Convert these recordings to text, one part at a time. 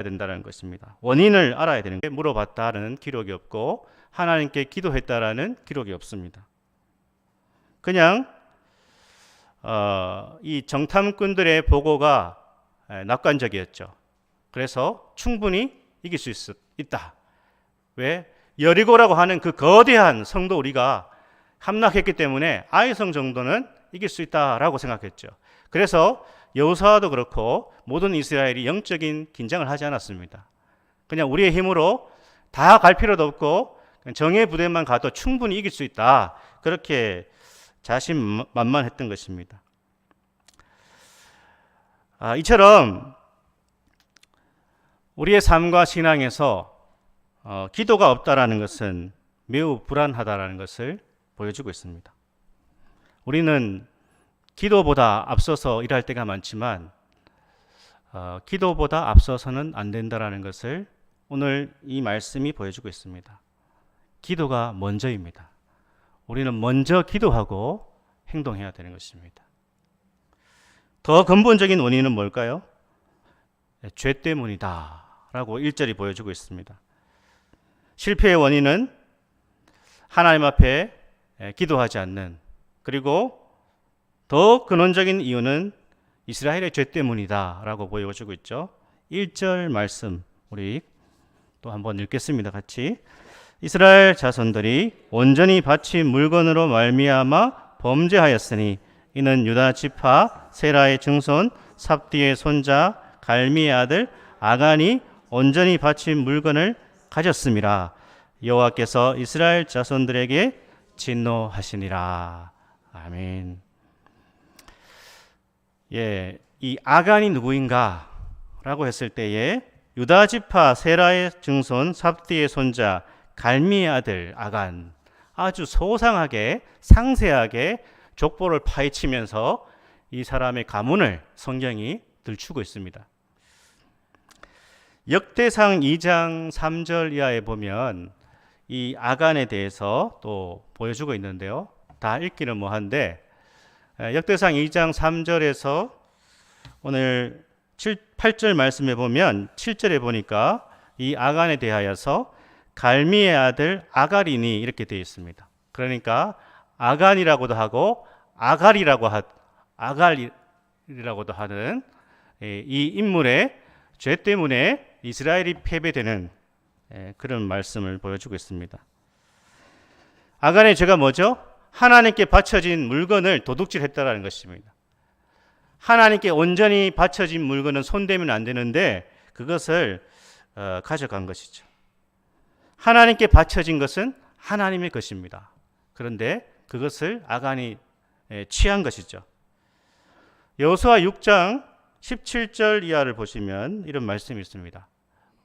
된다는 것입니다. 원인을 알아야 되는 게 물어봤다는 기록이 없고 하나님께 기도했다라는 기록이 없습니다. 그냥 이 정탐꾼들의 보고가 낙관적이었죠. 그래서 충분히 이길 수 있다. 왜? 여리고라고 하는 그 거대한 성도 우리가 함락했기 때문에 아이성 정도는 이길 수 있다라고 생각했죠. 그래서 여호수아도 그렇고 모든 이스라엘이 영적인 긴장을 하지 않았습니다. 그냥 우리의 힘으로 다 갈 필요도 없고 정예 부대만 가도 충분히 이길 수 있다. 그렇게 자신만만했던 것입니다. 이처럼 우리의 삶과 신앙에서 기도가 없다라는 것은 매우 불안하다라는 것을 보여주고 있습니다. 우리는 기도보다 앞서서 일할 때가 많지만 기도보다 앞서서는 안 된다라는 것을 오늘 이 말씀이 보여주고 있습니다. 기도가 먼저입니다. 우리는 먼저 기도하고 행동해야 되는 것입니다. 더 근본적인 원인은 뭘까요? 죄 때문이다 라고 1절이 보여주고 있습니다. 실패의 원인은 하나님 앞에 기도하지 않는, 그리고 더 근원적인 이유는 이스라엘의 죄 때문이다 라고 보여주고 있죠. 1절 말씀 우리 또 한번 읽겠습니다. 같이. 이스라엘 자손들이 온전히 바친 물건으로 말미암아 범죄하였으니 이는 유다 지파 세라의 증손 삽디의 손자 갈미의 아들 아간이 온전히 바친 물건을 가졌음이라. 여호와께서 이스라엘 자손들에게 진노하시니라. 아멘. 이 아간이 누구인가? 라고 했을 때에 유다 지파 세라의 증손 삽디의 손자 갈미의 아들 아간, 아주 소상하게 상세하게 족보를 파헤치면서 이 사람의 가문을 성경이 들추고 있습니다. 역대상 2장 3절 이하에 보면 이 아간에 대해서 또 보여주고 있는데요. 다 읽기는 뭐한데 역대상 2장 3절에서 오늘 8절 말씀에 보면 7절에 보니까 이 아간에 대하여서 갈미의 아들 아갈이니 이렇게 되어 있습니다. 그러니까 아간이라고도 하고 아갈이라고도 하는 이 인물의 죄 때문에 이스라엘이 패배되는 그런 말씀을 보여주고 있습니다. 아간의 죄가 뭐죠? 하나님께 바쳐진 물건을 도둑질했다라는 것입니다. 하나님께 온전히 바쳐진 물건은 손대면 안 되는데 그것을 가져간 것이죠. 하나님께 바쳐진 것은 하나님의 것입니다. 그런데 그것을 아간이 취한 것이죠. 여호수아 6장 17절 이하를 보시면 이런 말씀이 있습니다.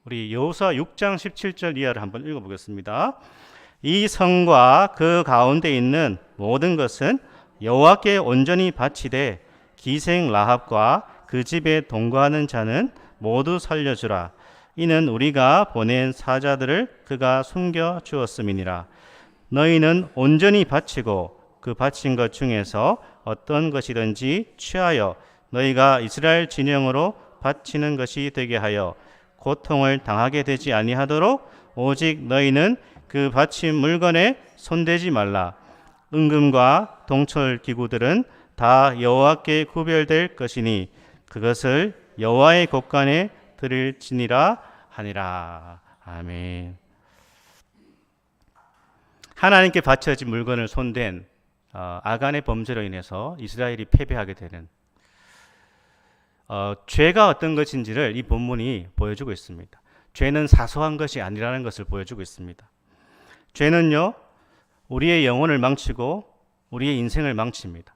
우리 여호수아 6장 17절 이하를 한번 읽어보겠습니다. 이 성과 그 가운데 있는 모든 것은 여호와께 온전히 바치되 기생 라합과 그 집에 동거하는 자는 모두 살려주라. 이는 우리가 보낸 사자들을 그가 숨겨 주었음이니라. 너희는 온전히 바치고 그 바친 것 중에서 어떤 것이든지 취하여 너희가 이스라엘 진영으로 바치는 것이 되게 하여 고통을 당하게 되지 아니하도록 오직 너희는 그 바친 물건에 손대지 말라. 은금과 동철 기구들은 다 여호와께 구별될 것이니 그것을 여호와의 곳간에 드릴지니라 하니라. 아멘. 하나님께 바쳐진 물건을 손댄 아간의 범죄로 인해서 이스라엘이 패배하게 되는 죄가 어떤 것인지를 이 본문이 보여주고 있습니다. 죄는 사소한 것이 아니라는 것을 보여주고 있습니다. 죄는요, 우리의 영혼을 망치고 우리의 인생을 망칩니다.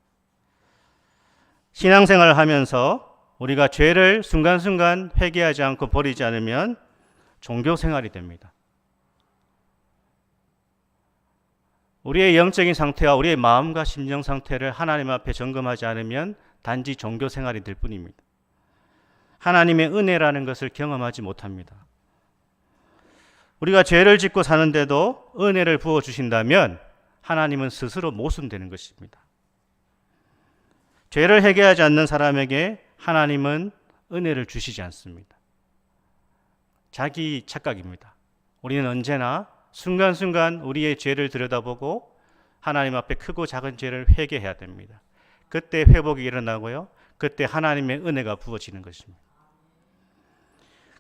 신앙생활을 하면서 우리가 죄를 순간순간 회개하지 않고 버리지 않으면 종교생활이 됩니다. 우리의 영적인 상태와 우리의 마음과 심령 상태를 하나님 앞에 점검하지 않으면 단지 종교생활이 될 뿐입니다. 하나님의 은혜라는 것을 경험하지 못합니다. 우리가 죄를 짓고 사는데도 은혜를 부어주신다면 하나님은 스스로 모순되는 것입니다. 죄를 회개하지 않는 사람에게 하나님은 은혜를 주시지 않습니다. 자기 착각입니다. 우리는 언제나 순간순간 우리의 죄를 들여다보고 하나님 앞에 크고 작은 죄를 회개해야 됩니다. 그때 회복이 일어나고요. 그때 하나님의 은혜가 부어지는 것입니다.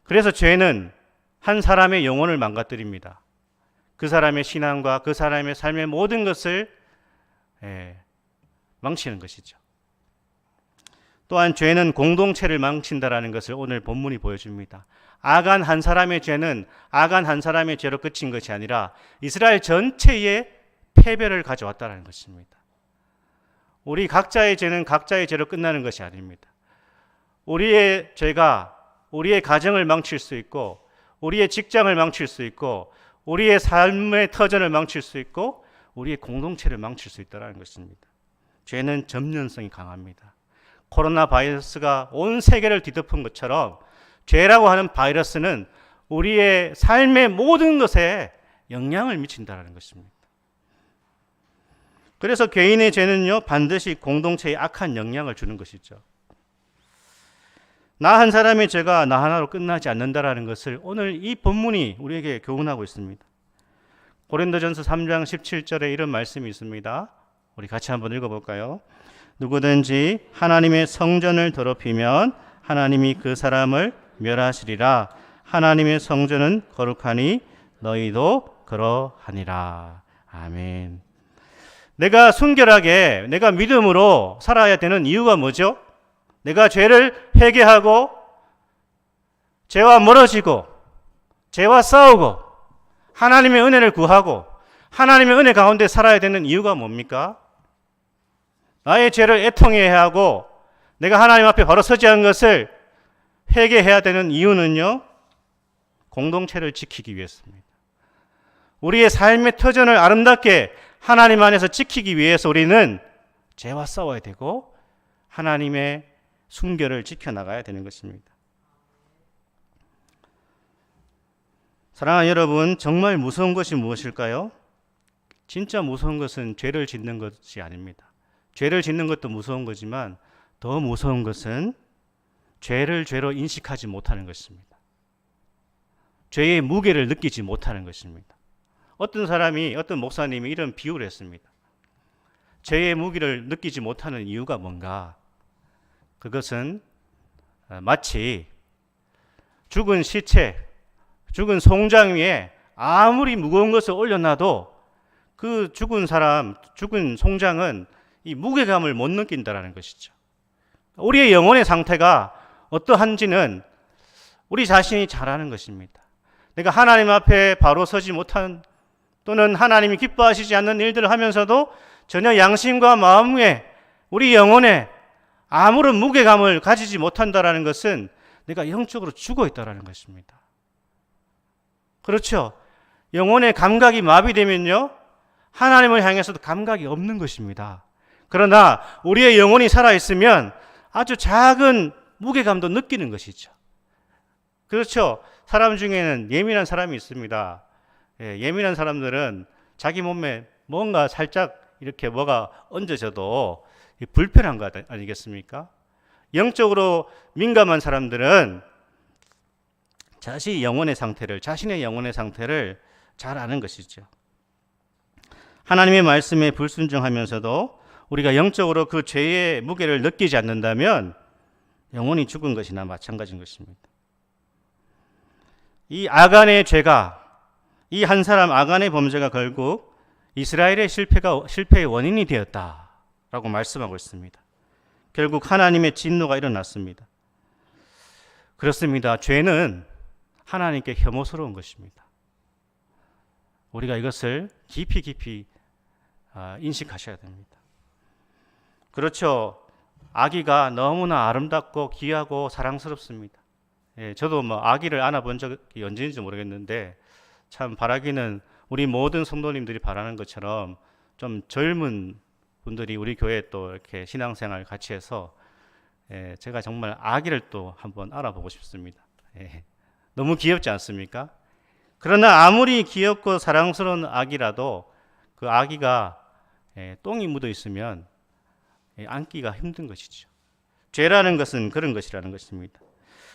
그래서 죄는 한 사람의 영혼을 망가뜨립니다. 그 사람의 신앙과 그 사람의 삶의 모든 것을 망치는 것이죠. 또한 죄는 공동체를 망친다라는 것을 오늘 본문이 보여줍니다. 아간 한 사람의 죄는 아간 한 사람의 죄로 끝인 것이 아니라 이스라엘 전체의 패배를 가져왔다는 것입니다. 우리 각자의 죄는 각자의 죄로 끝나는 것이 아닙니다. 우리의 죄가 우리의 가정을 망칠 수 있고 우리의 직장을 망칠 수 있고 우리의 삶의 터전을 망칠 수 있고 우리의 공동체를 망칠 수 있다는 것입니다. 죄는 접연성이 강합니다. 코로나 바이러스가 온 세계를 뒤덮은 것처럼 죄라고 하는 바이러스는 우리의 삶의 모든 것에 영향을 미친다는 것입니다. 그래서 개인의 죄는요, 반드시 공동체에 악한 영향을 주는 것이죠. 나 한 사람의 죄가 나 하나로 끝나지 않는다라는 것을 오늘 이 본문이 우리에게 교훈하고 있습니다. 고린도전서 3장 17절에 이런 말씀이 있습니다. 우리 같이 한번 읽어볼까요? 누구든지 하나님의 성전을 더럽히면 하나님이 그 사람을 멸하시리라. 하나님의 성전은 거룩하니 너희도 그러하니라. 아멘. 내가 순결하게, 내가 믿음으로 살아야 되는 이유가 뭐죠? 내가 죄를 회개하고 죄와 멀어지고 죄와 싸우고 하나님의 은혜를 구하고 하나님의 은혜 가운데 살아야 되는 이유가 뭡니까? 나의 죄를 애통해야 하고 내가 하나님 앞에 바로 서지 않은 것을 회개해야 되는 이유는요, 공동체를 지키기 위해서입니다. 우리의 삶의 터전을 아름답게 하나님 안에서 지키기 위해서 우리는 죄와 싸워야 되고 하나님의 순결을 지켜나가야 되는 것입니다. 사랑하는 여러분, 정말 무서운 것이 무엇일까요? 진짜 무서운 것은 죄를 짓는 것이 아닙니다. 죄를 짓는 것도 무서운 거지만 더 무서운 것은 죄를 죄로 인식하지 못하는 것입니다. 죄의 무게를 느끼지 못하는 것입니다. 어떤 목사님이 이런 비유를 했습니다. 죄의 무게를 느끼지 못하는 이유가 뭔가? 그것은 마치 죽은 시체, 죽은 송장 위에 아무리 무거운 것을 올려놔도 그 죽은 송장은 이 무게감을 못 느낀다는 것이죠. 우리의 영혼의 상태가 어떠한지는 우리 자신이 잘 아는 것입니다. 내가 하나님 앞에 바로 서지 못한 또는 하나님이 기뻐하시지 않는 일들을 하면서도 전혀 양심과 마음 위에 우리 영혼에 아무런 무게감을 가지지 못한다는 것은 내가 영적으로 죽어 있다는 것입니다. 그렇죠. 영혼의 감각이 마비되면요, 하나님을 향해서도 감각이 없는 것입니다. 그러나 우리의 영혼이 살아있으면 아주 작은 무게감도 느끼는 것이죠. 그렇죠. 사람 중에는 예민한 사람이 있습니다. 예민한 사람들은 자기 몸에 뭔가 살짝 이렇게 뭐가 얹어져도 불편한 거 아니겠습니까? 영적으로 민감한 사람들은 자신의 영혼의 상태를 잘 아는 것이죠. 하나님의 말씀에 불순종하면서도 우리가 영적으로 그 죄의 무게를 느끼지 않는다면 영혼이 죽은 것이나 마찬가지인 것입니다. 이 아간의 죄가, 이 한 사람 아간의 범죄가 결국 이스라엘의 실패의 원인이 되었다라고 말씀하고 있습니다. 결국 하나님의 진노가 일어났습니다. 그렇습니다. 죄는 하나님께 혐오스러운 것입니다. 우리가 이것을 깊이 인식하셔야 됩니다. 그렇죠. 아기가 너무나 아름답고 귀하고 사랑스럽습니다. 저도 아기를 안아본 적이 언제인지 모르겠는데 참 바라기는 우리 모든 성도님들이 바라는 것처럼 좀 젊은 분들이 우리 교회에 또 이렇게 신앙생활 같이 해서 제가 정말 아기를 또 한번 알아보고 싶습니다. 너무 귀엽지 않습니까? 그러나 아무리 귀엽고 사랑스러운 아기라도 그 아기가 똥이 묻어 있으면 안기가 힘든 것이죠. 죄라는 것은 그런 것이라는 것입니다.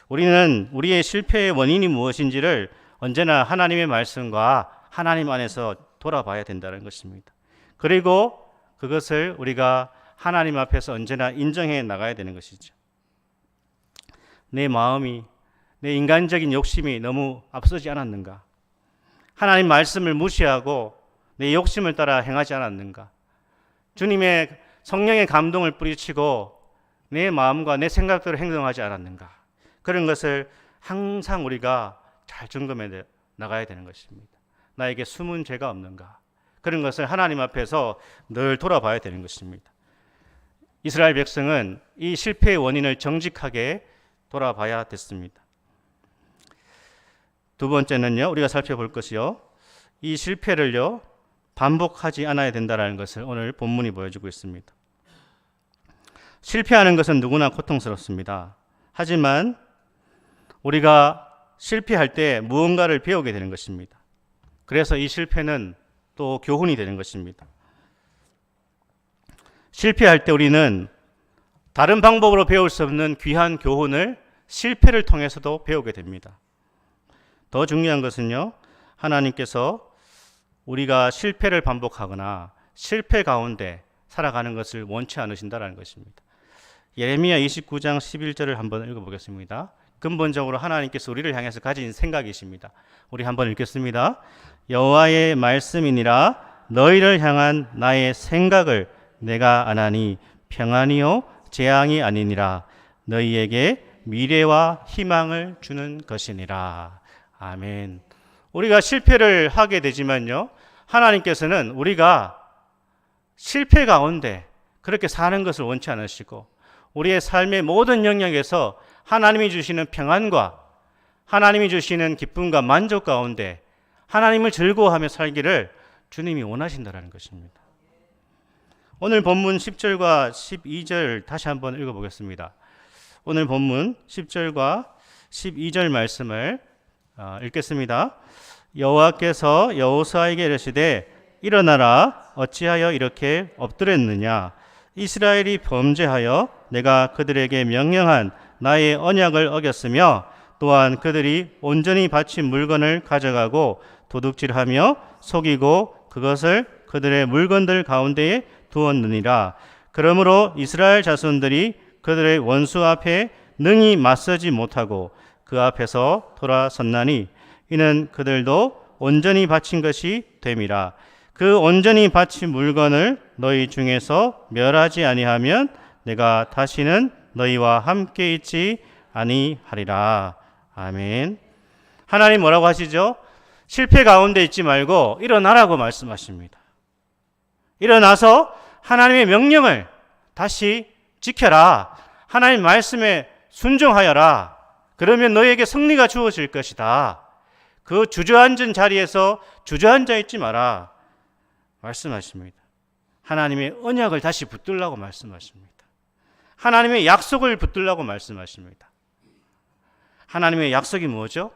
우리는 우리의 실패의 원인이 무엇인지를 언제나 하나님의 말씀과 하나님 안에서 돌아봐야 된다는 것입니다. 그리고 그것을 우리가 하나님 앞에서 언제나 인정해 나가야 되는 것이죠. 내 마음이, 내 인간적인 욕심이 너무 앞서지 않았는가? 하나님 말씀을 무시하고 내 욕심을 따라 행하지 않았는가? 주님의 성령의 감동을 뿌리치고 내 마음과 내 생각대로 행동하지 않았는가? 그런 것을 항상 우리가 잘 점검해 나가야 되는 것입니다. 나에게 숨은 죄가 없는가? 그런 것을 하나님 앞에서 늘 돌아봐야 되는 것입니다. 이스라엘 백성은 이 실패의 원인을 정직하게 돌아봐야 됐습니다. 두 번째는요, 우리가 살펴볼 것이요, 이 실패를요 반복하지 않아야 된다는 것을 오늘 본문이 보여주고 있습니다. 실패하는 것은 누구나 고통스럽습니다. 하지만 우리가 실패할 때 무언가를 배우게 되는 것입니다. 그래서 이 실패는 또 교훈이 되는 것입니다. 실패할 때 우리는 다른 방법으로 배울 수 없는 귀한 교훈을 실패를 통해서도 배우게 됩니다. 더 중요한 것은요, 하나님께서 우리가 실패를 반복하거나 실패 가운데 살아가는 것을 원치 않으신다는 것입니다. 예레미야 29장 11절을 한번 읽어보겠습니다. 근본적으로 하나님께서 우리를 향해서 가진 생각이십니다. 우리 한번 읽겠습니다. 여호와의 말씀이니라 너희를 향한 나의 생각을 내가 아나니 평안이요 재앙이 아니니라 너희에게 미래와 희망을 주는 것이니라. 아멘. 우리가 실패를 하게 되지만요, 하나님께서는 우리가 실패 가운데 그렇게 사는 것을 원치 않으시고 우리의 삶의 모든 영역에서 하나님이 주시는 평안과 하나님이 주시는 기쁨과 만족 가운데 하나님을 즐거워하며 살기를 주님이 원하신다는 것입니다. 오늘 본문 10절과 12절 다시 한번 읽어보겠습니다. 오늘 본문 10절과 12절 말씀을 읽겠습니다. 여호와께서 여호수아에게 이르시되 일어나라 어찌하여 이렇게 엎드렸느냐 이스라엘이 범죄하여 내가 그들에게 명령한 나의 언약을 어겼으며 또한 그들이 온전히 바친 물건을 가져가고 도둑질하며 속이고 그것을 그들의 물건들 가운데에 두었느니라. 그러므로 이스라엘 자손들이 그들의 원수 앞에 능히 맞서지 못하고 그 앞에서 돌아섰나니 이는 그들도 온전히 바친 것이 됨이라. 그 온전히 바친 물건을 너희 중에서 멸하지 아니하면 내가 다시는 너희와 함께 있지 아니하리라. 아멘. 하나님 뭐라고 하시죠? 실패 가운데 있지 말고 일어나라고 말씀하십니다. 일어나서 하나님의 명령을 다시 지켜라. 하나님 말씀에 순종하여라. 그러면 너희에게 승리가 주어질 것이다. 그 주저앉은 자리에서 주저앉아 있지 마라 말씀하십니다. 하나님의 언약을 다시 붙들라고 말씀하십니다. 하나님의 약속을 붙들라고 말씀하십니다. 하나님의 약속이 뭐죠?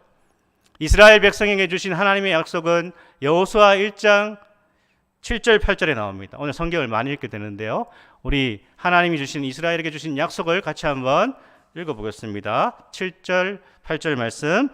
이스라엘 백성에게 주신 하나님의 약속은 여호수아 1장 7절 8절에 나옵니다. 오늘 성경을 많이 읽게 되는데요, 우리 하나님이 주신 이스라엘에게 주신 약속을 같이 한번 읽어보겠습니다. 7절 8절 말씀.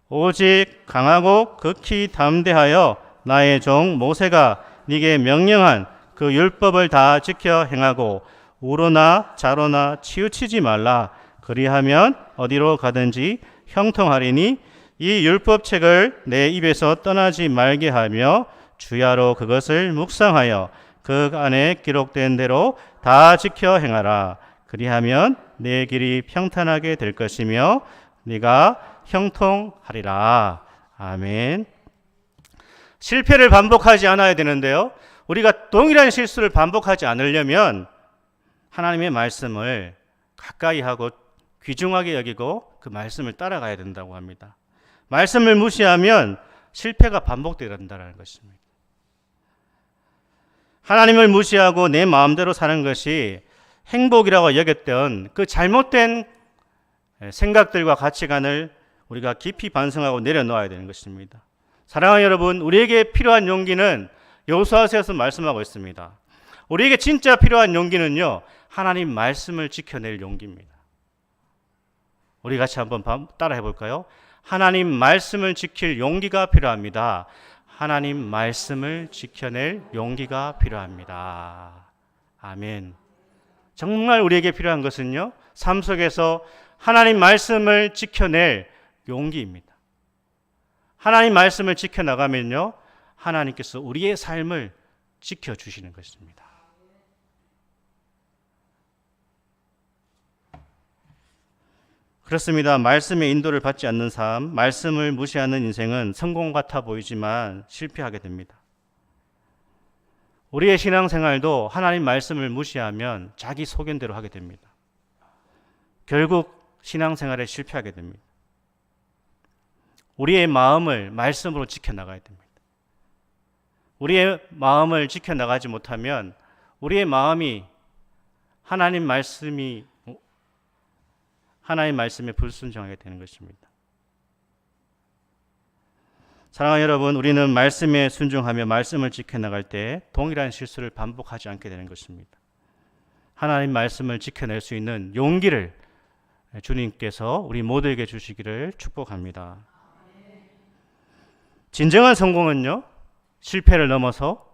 오직 강하고 극히 담대하여 나의 종 모세가 네게 명령한 그 율법을 다 지켜 행하고 우로나 좌로나 치우치지 말라. 그리하면 어디로 가든지 형통하리니 이 율법책을 내 입에서 떠나지 말게 하며 주야로 그것을 묵상하여 그 안에 기록된 대로 다 지켜 행하라. 그리하면 내 길이 평탄하게 될 것이며 네가 형통하리라. 아멘. 실패를 반복하지 않아야 되는데요, 우리가 동일한 실수를 반복하지 않으려면 하나님의 말씀을 가까이 하고 귀중하게 여기고 그 말씀을 따라가야 된다고 합니다. 말씀을 무시하면 실패가 반복된다는 것입니다. 하나님을 무시하고 내 마음대로 사는 것이 행복이라고 여겼던 그 잘못된 생각들과 가치관을 우리가 깊이 반성하고 내려놓아야 되는 것입니다. 사랑하는 여러분, 우리에게 필요한 용기는 여호수아서에서 말씀하고 있습니다. 우리에게 진짜 필요한 용기는요, 하나님 말씀을 지켜낼 용기입니다. 우리 같이 한번 따라해 볼까요? 하나님 말씀을 지킬 용기가 필요합니다. 하나님 말씀을 지켜낼 용기가 필요합니다. 아멘. 정말 우리에게 필요한 것은요, 삶 속에서 하나님 말씀을 지켜낼 용기입니다. 하나님 말씀을 지켜나가면요, 하나님께서 우리의 삶을 지켜주시는 것입니다. 그렇습니다. 말씀의 인도를 받지 않는 삶, 말씀을 무시하는 인생은 성공 같아 보이지만 실패하게 됩니다. 우리의 신앙생활도 하나님 말씀을 무시하면 자기 소견대로 하게 됩니다. 결국 신앙생활에 실패하게 됩니다. 우리의 마음을 말씀으로 지켜나가야 됩니다. 우리의 마음을 지켜나가지 못하면 우리의 마음이 하나님 말씀에 불순종하게 되는 것입니다. 사랑하는 여러분, 우리는 말씀에 순종하며 말씀을 지켜나갈 때 동일한 실수를 반복하지 않게 되는 것입니다. 하나님 말씀을 지켜낼 수 있는 용기를 주님께서 우리 모두에게 주시기를 축복합니다. 진정한 성공은요, 실패를 넘어서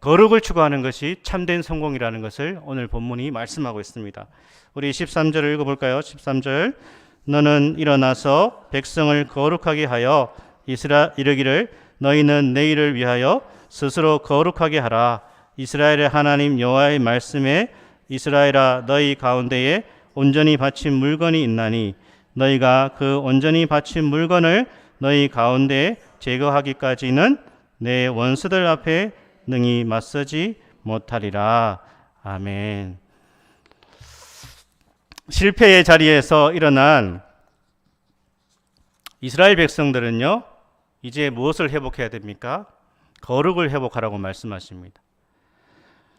거룩을 추구하는 것이 참된 성공이라는 것을 오늘 본문이 말씀하고 있습니다. 우리 13절을 읽어볼까요? 13절, 너는 일어나서 백성을 거룩하게 하여 이르기를 너희는 내일을 위하여 스스로 거룩하게 하라. 이스라엘의 하나님 여호와의 말씀에 이스라엘아 너희 가운데에 온전히 바친 물건이 있나니 너희가 그 온전히 바친 물건을 너희 가운데에 제거하기까지는 내 원수들 앞에 능히 맞서지 못하리라. 아멘. 실패의 자리에서 일어난 이스라엘 백성들은요, 이제 무엇을 회복해야 됩니까? 거룩을 회복하라고 말씀하십니다.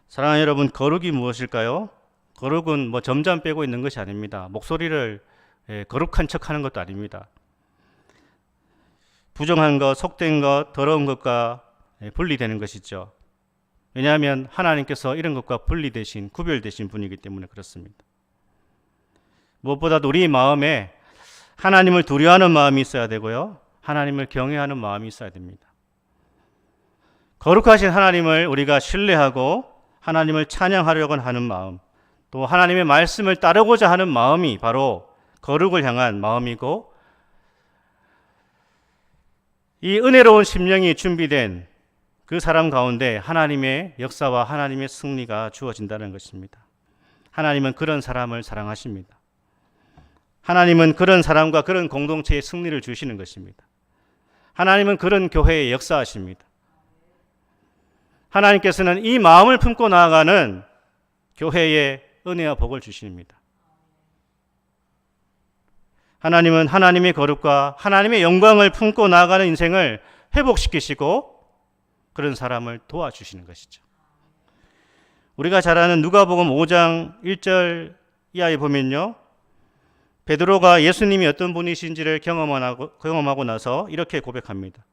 사랑하는 여러분, 거룩이 무엇일까요? 거룩은 점점 빼고 있는 것이 아닙니다. 목소리를 거룩한 척하는 것도 아닙니다. 부정한 것, 속된 것, 더러운 것과 분리되는 것이죠. 왜냐하면 하나님께서 이런 것과 분리되신, 구별되신 분이기 때문에 그렇습니다. 무엇보다도 우리 마음에 하나님을 두려워하는 마음이 있어야 되고요, 하나님을 경외하는 마음이 있어야 됩니다. 거룩하신 하나님을 우리가 신뢰하고 하나님을 찬양하려고 하는 마음, 또 하나님의 말씀을 따르고자 하는 마음이 바로 거룩을 향한 마음이고, 이 은혜로운 심령이 준비된 그 사람 가운데 하나님의 역사와 하나님의 승리가 주어진다는 것입니다. 하나님은 그런 사람을 사랑하십니다. 하나님은 그런 사람과 그런 공동체의 승리를 주시는 것입니다. 하나님은 그런 교회에 역사하십니다. 하나님께서는 이 마음을 품고 나아가는 교회에 은혜와 복을 주십니다. 하나님은 하나님의 거룩과 하나님의 영광을 품고 나아가는 인생을 회복시키시고 그런 사람을 도와주시는 것이죠. 우리가 잘 아는 누가복음 5장 1절 이하에 보면요, 베드로가 예수님이 어떤 분이신지를 경험하고 나서 이렇게 고백합니다.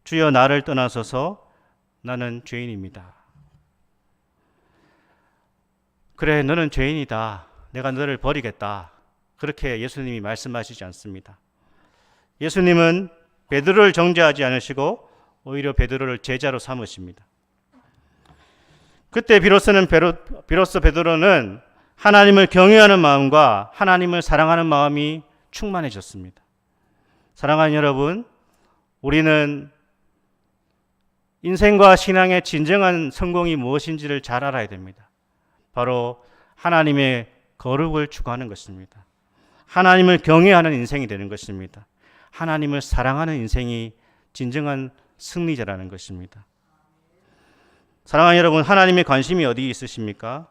주여 나를 떠나소서 나는 죄인입니다. 그래, 너는 죄인이다. 내가 너를 버리겠다. 그렇게 예수님이 말씀하시지 않습니다. 예수님은 베드로를 정죄하지 않으시고 오히려 베드로를 제자로 삼으십니다. 그때 비로소 베드로는 하나님을 경외하는 마음과 하나님을 사랑하는 마음이 충만해졌습니다. 사랑하는 여러분, 우리는 인생과 신앙의 진정한 성공이 무엇인지를 잘 알아야 됩니다. 바로 하나님의 거룩을 추구하는 것입니다. 하나님을 경외하는 인생이 되는 것입니다. 하나님을 사랑하는 인생이 진정한 승리자라는 것입니다. 사랑하는 여러분, 하나님의 관심이 어디 있으십니까?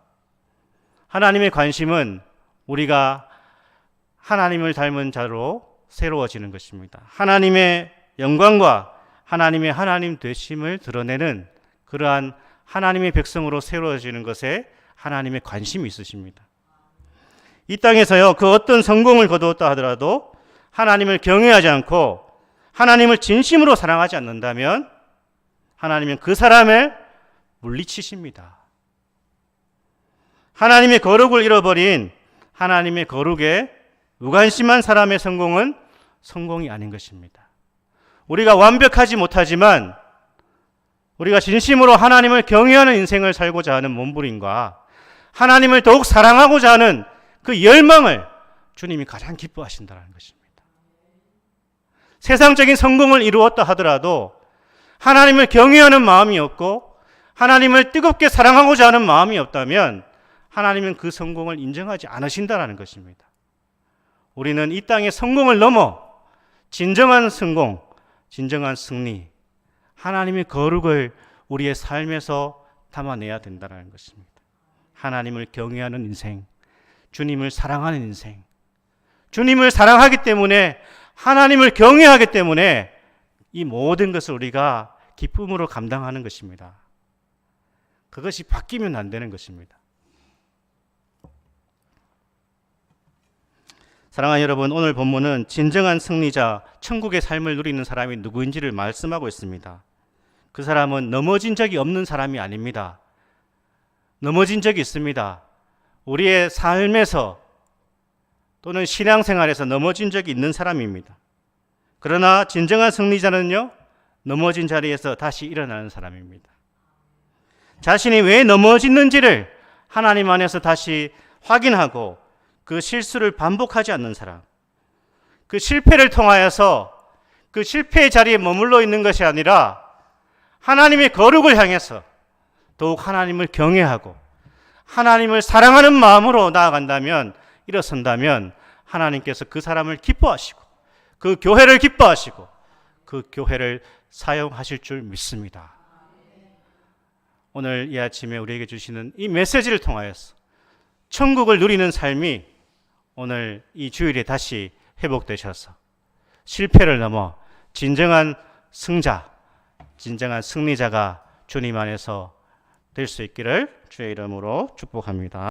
하나님의 관심은 우리가 하나님을 닮은 자로 새로워지는 것입니다. 하나님의 영광과 하나님의 하나님 되심을 드러내는 그러한 하나님의 백성으로 새로워지는 것에 하나님의 관심이 있으십니다. 이 땅에서요, 그 어떤 성공을 거두었다 하더라도 하나님을 경외하지 않고 하나님을 진심으로 사랑하지 않는다면 하나님은 그 사람을 물리치십니다. 하나님의 거룩을 잃어버린 하나님의 거룩에 무관심한 사람의 성공은 성공이 아닌 것입니다. 우리가 완벽하지 못하지만 우리가 진심으로 하나님을 경외하는 인생을 살고자 하는 몸부림과 하나님을 더욱 사랑하고자 하는 그 열망을 주님이 가장 기뻐하신다는 것입니다. 세상적인 성공을 이루었다 하더라도 하나님을 경외하는 마음이 없고 하나님을 뜨겁게 사랑하고자 하는 마음이 없다면 하나님은 그 성공을 인정하지 않으신다는 것입니다. 우리는 이 땅의 성공을 넘어 진정한 성공, 진정한 승리, 하나님의 거룩을 우리의 삶에서 담아내야 된다는 것입니다. 하나님을 경외하는 인생, 주님을 사랑하는 인생, 주님을 사랑하기 때문에 하나님을 경외하기 때문에 이 모든 것을 우리가 기쁨으로 감당하는 것입니다. 그것이 바뀌면 안 되는 것입니다. 사랑하는 여러분, 오늘 본문은 진정한 승리자, 천국의 삶을 누리는 사람이 누구인지를 말씀하고 있습니다. 그 사람은 넘어진 적이 없는 사람이 아닙니다. 넘어진 적이 있습니다. 우리의 삶에서 또는 신앙생활에서 넘어진 적이 있는 사람입니다. 그러나 진정한 승리자는요, 넘어진 자리에서 다시 일어나는 사람입니다. 자신이 왜 넘어지는지를 하나님 안에서 다시 확인하고 그 실수를 반복하지 않는 사람, 그 실패를 통하여서 그 실패의 자리에 머물러 있는 것이 아니라 하나님의 거룩을 향해서 더욱 하나님을 경외하고 하나님을 사랑하는 마음으로 나아간다면, 일어선다면 하나님께서 그 사람을 기뻐하시고 그 교회를 기뻐하시고 그 교회를 사용하실 줄 믿습니다. 오늘 이 아침에 우리에게 주시는 이 메시지를 통하여서 천국을 누리는 삶이 오늘 이 주일에 다시 회복되셔서 실패를 넘어 진정한 승자, 진정한 승리자가 주님 안에서 될 수 있기를 주의 이름으로 축복합니다.